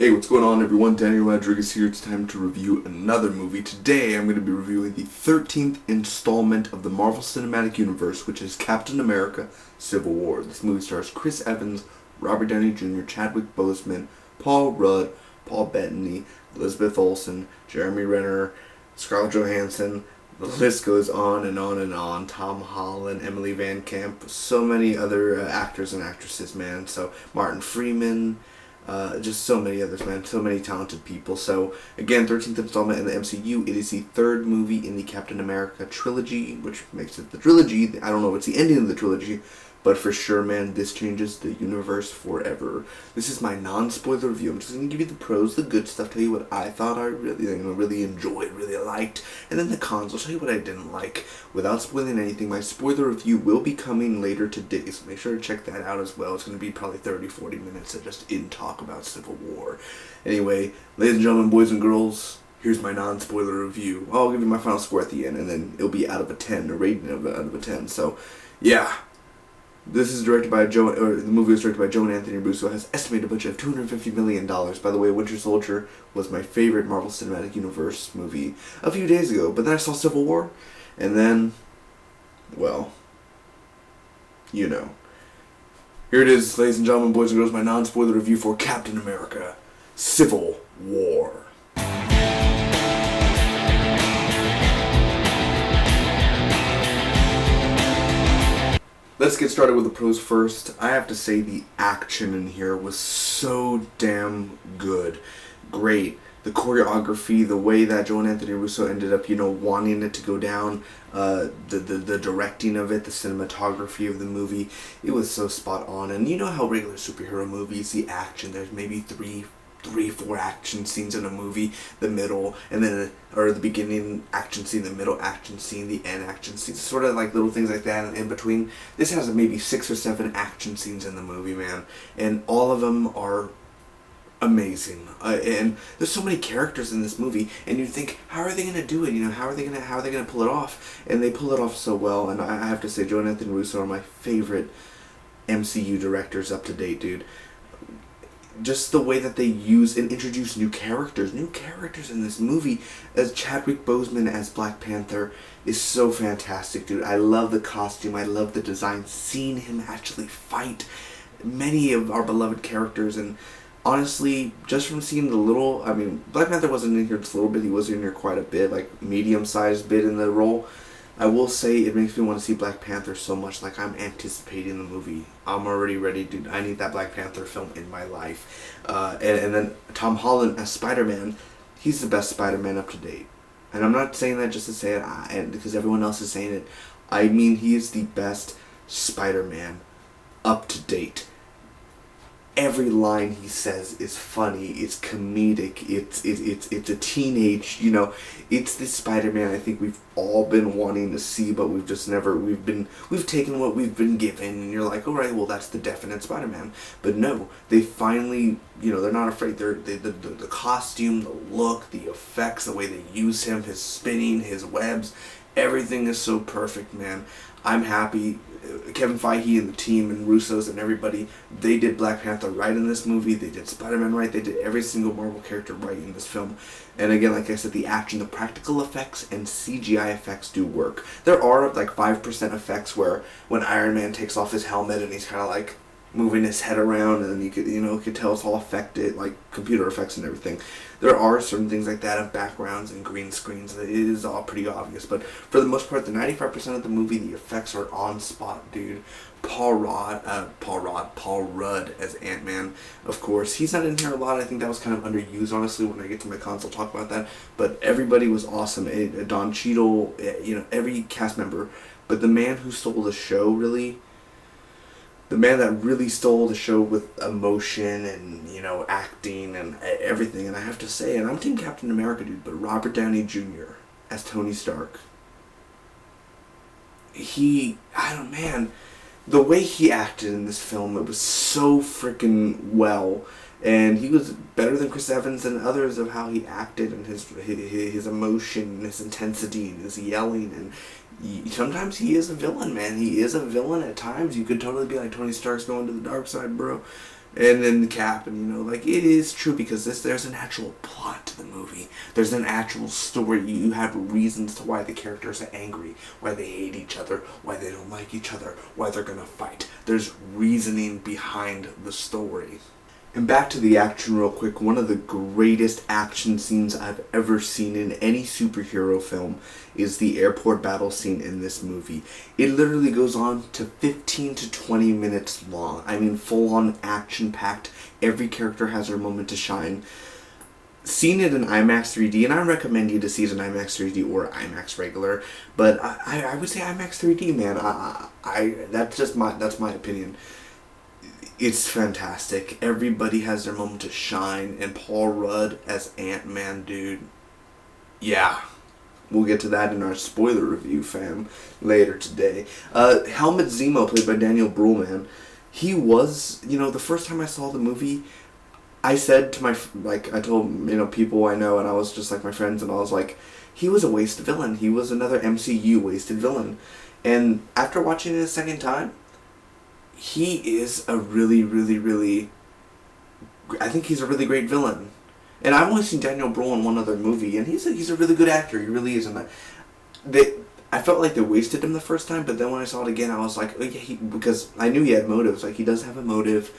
Hey, what's going on everyone? Daniel Rodriguez here. It's time to review another movie. Today I'm going to be reviewing the 13th installment of the Marvel Cinematic Universe, which is Captain America Civil War. This movie stars Chris Evans, Robert Downey Jr., Chadwick Boseman, Paul Rudd, Paul Bettany, Elizabeth Olsen, Jeremy Renner, Scarlett Johansson. The list goes on and on and on. Tom Holland, Emily Van Camp, so many other actors and actresses, man. So Martin Freeman, just so many others, man. So many talented people. So, again, 13th installment in the MCU. It is the third movie in the Captain America trilogy, which makes it the trilogy. I don't know if it's the ending of the trilogy, but for sure, man, this changes the universe forever. This is my non-spoiler review. I'm just going to give you the pros, the good stuff, tell you what I thought I really enjoyed, really liked, and then the cons. I'll tell you what I didn't like. Without spoiling anything, my spoiler review will be coming later today, so make sure to check that out as well. It's going to be probably 30-40 minutes of just in-talk about Civil War. Anyway, ladies and gentlemen, boys and girls, here's my non-spoiler review. I'll give you my final score at the end, and then it'll be out of a 10, a rating of out of a 10. So, yeah. This is directed by the movie was directed by Joe and Anthony Russo. It has estimated budget of $250 million. By the way, Winter Soldier was my favorite Marvel Cinematic Universe movie a few days ago. But then I saw Civil War, and then, well, you know. Here it is, ladies and gentlemen, boys and girls, my non-spoiler review for Captain America Civil War. Let's get started with the pros first. I have to say the action in here was so damn good. Great. The choreography, the way that Joe and Anthony Russo ended up, wanting it to go down, the directing of it, the cinematography of the movie, it was so spot on. And you know how regular superhero movies, the action, there's maybe four action scenes in a movie, the middle, and then, or the beginning action scene, the middle action scene, the end action scene, sort of like little things like that in between. This has maybe 6 or 7 action scenes in the movie, man, and all of them are amazing. And there's so many characters in this movie, and you think, how are they gonna do it? How are they gonna pull it off? And they pull it off so well. And I have to say, Joe and Anthony Russo are my favorite MCU directors up to date, dude. Just the way that they use and introduce new characters in this movie, as Chadwick Boseman as Black Panther is so fantastic, dude. I love the costume, I love the design, seeing him actually fight many of our beloved characters, and honestly, just from seeing Black Panther wasn't in here just a little bit, he was in here quite a bit, like medium-sized bit in the role. I will say it makes me want to see Black Panther so much. Like, I'm anticipating the movie. I'm already ready, dude. I need that Black Panther film in my life. And then Tom Holland as Spider-Man, he's the best Spider-Man up to date. And I'm not saying that just to say it, and because everyone else is saying it. I mean, he is the best Spider-Man up to date. Every line he says is funny, it's comedic, it's a teenage, it's this Spider-Man I think we've all been wanting to see, but we've taken what we've been given, and you're like, alright, well, that's the definite Spider-Man. But no, they finally, they're not afraid. The costume, the look, the effects, the way they use him, his spinning, his webs, everything is so perfect, man. I'm happy. Kevin Feige and the team and Russos and everybody, they did Black Panther right in this movie. They did Spider-Man right. They did every single Marvel character right in this film. And again, like I said, the action, the practical effects, and CGI effects do work. There are like 5% effects where when Iron Man takes off his helmet and he's kind of like moving his head around, and then you could tell it's all affected, like computer effects and everything. There are certain things like that of backgrounds and green screens. It is all pretty obvious, but for the most part, the 95% of the movie, the effects are on spot, dude. Paul Rudd as Ant-Man, of course. He's not in here a lot. I think that was kind of underused, honestly. When I get to my cons, I'll talk about that. But everybody was awesome. Don Cheadle, every cast member. But the man who stole the show, really, the man that really stole the show with emotion and, acting and everything. And I have to say, and I'm Team Captain America, dude, but Robert Downey Jr. as Tony Stark. The way he acted in this film, it was so freaking well. And he was better than Chris Evans and others of how he acted, and his emotion, and his intensity, and his yelling, and sometimes he is a villain, man. He is a villain at times. You could totally be like, Tony Stark's going to the dark side, bro. And then the Cap, and like, it is true because there's an actual plot to the movie. There's an actual story. You have reasons to why the characters are angry, why they hate each other, why they don't like each other, why they're gonna fight. There's reasoning behind the story. And back to the action real quick, one of the greatest action scenes I've ever seen in any superhero film is the airport battle scene in this movie. It literally goes on to 15 to 20 minutes long. I mean, full on action packed. Every character has their moment to shine. Seen it in IMAX 3D, and I recommend you to see it in IMAX 3D or IMAX regular, but I would say IMAX 3D, man. That's my opinion. It's fantastic. Everybody has their moment to shine, and Paul Rudd as Ant-Man, dude. Yeah. We'll get to that in our spoiler review, fam, later today. Helmut Zemo, played by Daniel Bruhl, man. He was, the first time I saw the movie, I said to I told, people I know, and I was just like my friends, and I was like, he was a wasted villain. He was another MCU wasted villain. And after watching it a second time, he is a really, really, really, I think he's a really great villain. And I've only seen Daniel Bruhl in one other movie, and he's a really good actor. He really is. And I felt like they wasted him the first time, but then when I saw it again, I was like, oh yeah, because I knew he had motives. Like, he does have a motive,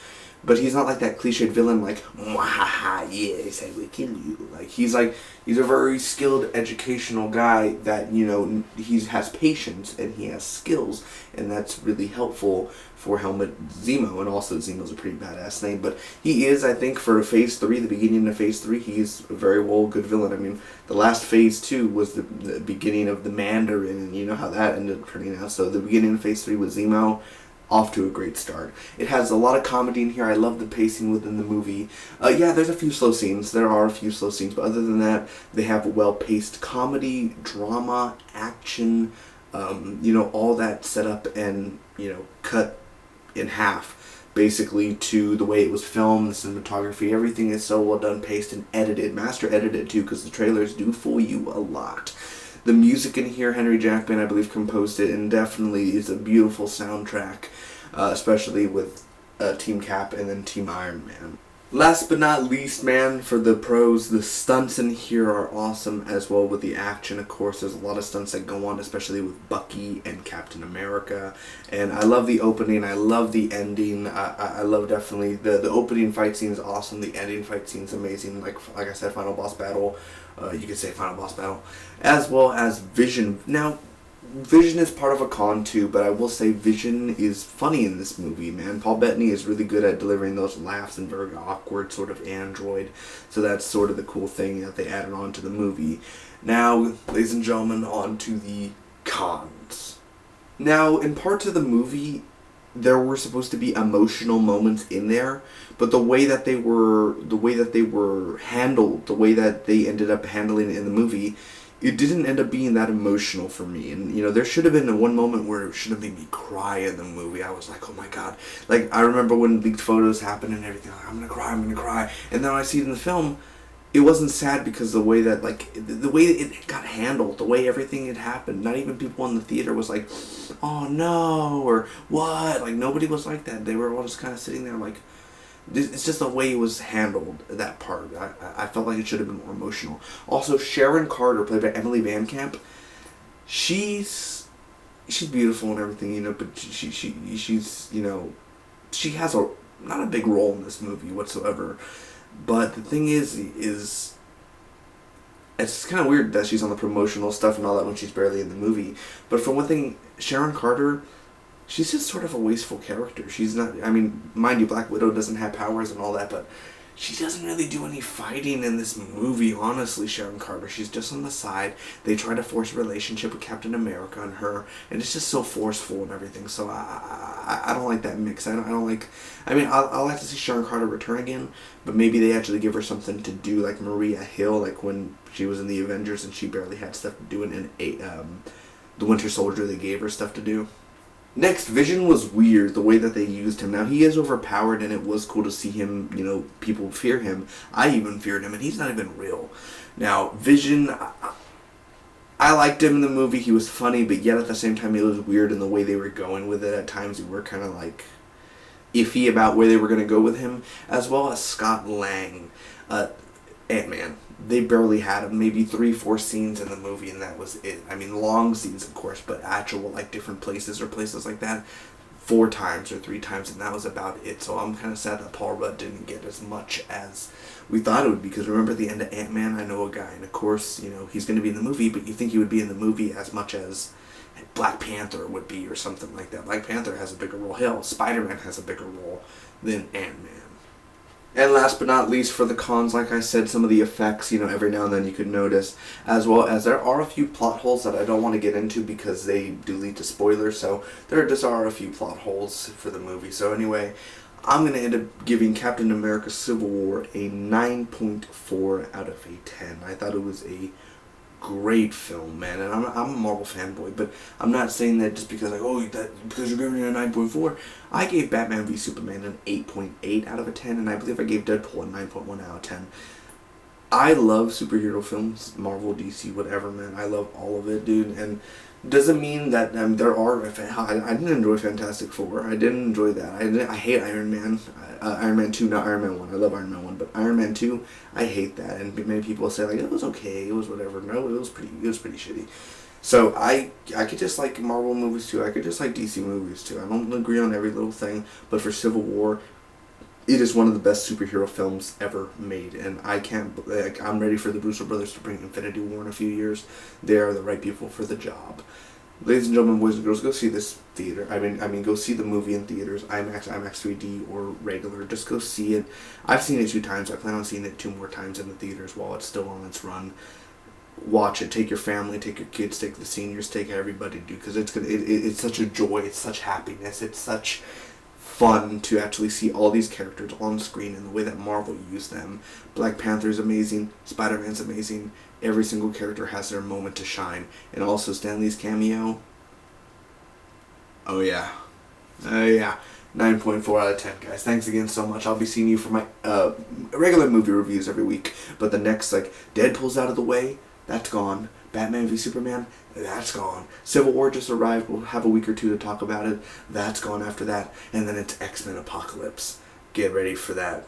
but he's not like that cliched villain, like, mwahaha, yes, I will kill you. Like, he's a very skilled educational guy that, he has patience and he has skills, and that's really helpful for Helmut Zemo. And also Zemo's a pretty badass name, but he is, I think, for Phase 3, the beginning of Phase 3, he's a very well good villain. I mean, the last Phase 2 was the beginning of the Mandarin, and you know how that ended up turning out. So the beginning of Phase 3 with Zemo, off to a great start. It has a lot of comedy in here. I love the pacing within the movie. Yeah, there's a few slow scenes. There are a few slow scenes, but other than that, they have a well-paced comedy, drama, action, all that set up and, cut in half, basically, to the way it was filmed, the cinematography. Everything is so well done, paced, and edited. Master edited, too, because the trailers do fool you a lot. The music in here, Henry Jackman, I believe, composed it, and definitely is a beautiful soundtrack, especially with Team Cap and then Team Iron Man. Last but not least, man, for the pros, the stunts in here are awesome as well with the action. Of course, there's a lot of stunts that go on, especially with Bucky and Captain America. And I love the opening. I love the ending. I love definitely the opening fight scene is awesome. The ending fight scene is amazing. Like I said, final boss battle. You could say final boss battle. As well as Vision. Now, Vision is part of a con too, but I will say Vision is funny in this movie, man. Paul Bettany is really good at delivering those laughs and very awkward sort of android. So that's sort of the cool thing that they added on to the movie. Now, ladies and gentlemen, on to the cons. Now, in parts of the movie, there were supposed to be emotional moments in there, but the way that they were handled, the way that they ended up handling it in the movie, it didn't end up being that emotional for me. And, there should have been one moment where it should have made me cry in the movie. I was like, oh my god. Like, I remember when leaked photos happened and everything, like, I'm gonna cry. And then when I see it in the film, it wasn't sad because the way that, the way it got handled, the way everything had happened, not even people in the theater was like, oh no, or what? Like, nobody was like that. They were all just kind of sitting there like, it's just the way it was handled, that part. I felt like it should have been more emotional. Also, Sharon Carter, played by Emily Van Camp, she's beautiful and everything, but she's, she has not a big role in this movie whatsoever. But the thing is it's kind of weird that she's on the promotional stuff and all that when she's barely in the movie. But for one thing, Sharon Carter, she's just sort of a wasteful character. She's not, mind you, Black Widow doesn't have powers and all that, but she doesn't really do any fighting in this movie, honestly, Sharon Carter. She's just on the side. They try to force a relationship with Captain America and her, and it's just so forceful and everything. So I don't like that mix. I don't like, I'll like to see Sharon Carter return again, but maybe they actually give her something to do, like Maria Hill, like when she was in the Avengers and she barely had stuff to do, and in the Winter Soldier, they gave her stuff to do. Next, Vision was weird, the way that they used him. Now, he is overpowered, and it was cool to see him, people fear him. I even feared him, and he's not even real. Now, Vision, I liked him in the movie. He was funny, but yet at the same time, it was weird in the way they were going with it. At times, you were kind of like, iffy about where they were going to go with him, as well as Scott Lang, Ant-Man. They barely had him, maybe 3-4 scenes in the movie, and that was it. I mean, long scenes, of course, but actual, like, different places or places like that, 4 times or 3 times, and that was about it. So I'm kind of sad that Paul Rudd didn't get as much as we thought it would, because remember at the end of Ant-Man, I know a guy, and of course, you know, he's going to be in the movie, but you think he would be in the movie as much as Black Panther would be, or something like that. Black Panther has a bigger role. Hell, Spider-Man has a bigger role than Ant-Man. And last but not least, for the cons, like I said, some of the effects, you know, every now and then you could notice, as well as there are a few plot holes that I don't want to get into because they do lead to spoilers, so there just are a few plot holes for the movie. So anyway, I'm going to end up giving Captain America Civil War a 9.4 out of a 10. I thought it was a great film, man, and I'm a Marvel fanboy, but I'm not saying that just because, like, oh, because you're giving it a 9.4. I gave Batman v Superman an 8.8 out of a 10, and I believe I gave Deadpool a 9.1 out of 10. I love superhero films, Marvel, DC, whatever, man. I love all of it, dude, and doesn't mean that there are. I didn't enjoy Fantastic Four. I didn't enjoy that. I hate Iron Man. Iron Man 2, not Iron Man 1. I love Iron Man 1, but Iron Man 2, I hate that. And many people say, like, it was okay, it was whatever. No, it was pretty shitty. So I could just like Marvel movies too. I could just like DC movies too. I don't agree on every little thing, but for Civil War, it is one of the best superhero films ever made, and I'm ready for the Russo brothers to bring Infinity War in a few years. They are the right people for the job. Ladies and gentlemen, boys and girls, go see this theater. I mean, go see the movie in theaters, IMAX, IMAX 3D, or regular. Just go see it. I've seen it 2 times. I plan on seeing it 2 more times in the theaters while it's still on its run. Watch it. Take your family, take your kids, take the seniors, take everybody, dude, because it's such a joy. It's such happiness. It's such fun to actually see all these characters on screen and the way that Marvel used them. Black Panther's amazing, Spider-Man's amazing, every single character has their moment to shine. And also Stan Lee's cameo, oh yeah, 9.4 out of 10, guys. Thanks again so much. I'll be seeing you for my regular movie reviews every week, but the next, like, Deadpool's out of the way, that's gone. Batman v Superman, that's gone. Civil War just arrived. We'll have a week or 2 to talk about it. That's gone after that. And then it's X-Men Apocalypse. Get ready for that.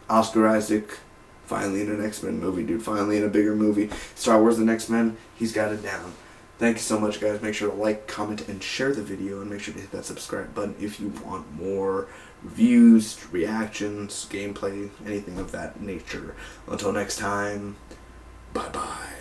Oscar Isaac, finally in an X-Men movie, dude. Finally in a bigger movie. Star Wars: The Next Men, he's got it down. Thank you so much, guys. Make sure to like, comment, and share the video. And make sure to hit that subscribe button if you want more reviews, reactions, gameplay, anything of that nature. Until next time, bye-bye.